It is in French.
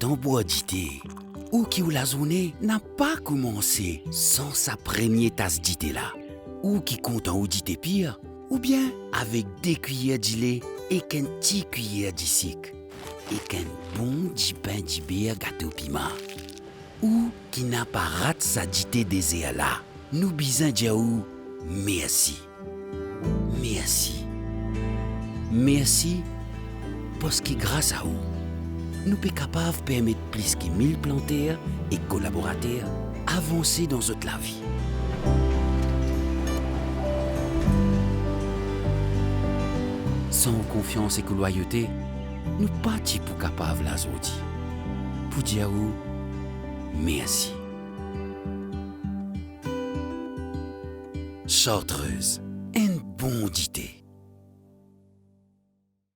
temps boire d'ité. Ou qui ou la journée n'a pas commencé sans sa première tasse d'ité là. Ou qui content ou d'ité pire. Ou bien avec des cuillères de lait et qu'un petit cuillère de sucre. Et qu'un bon petit pain de beurre gâté au piment. Ou qui n'a pas raté sa dité désert là. Nous bisons dire ou merci. Merci. Merci parce que grâce à vous, nous sommes capables de permettre plus que 1000 planteurs et collaborateurs avancer dans notre la vie. Sans confiance et loyauté, nous partis pour capables la zodi. Pour dire ou merci. Chartreuse, un bon dité.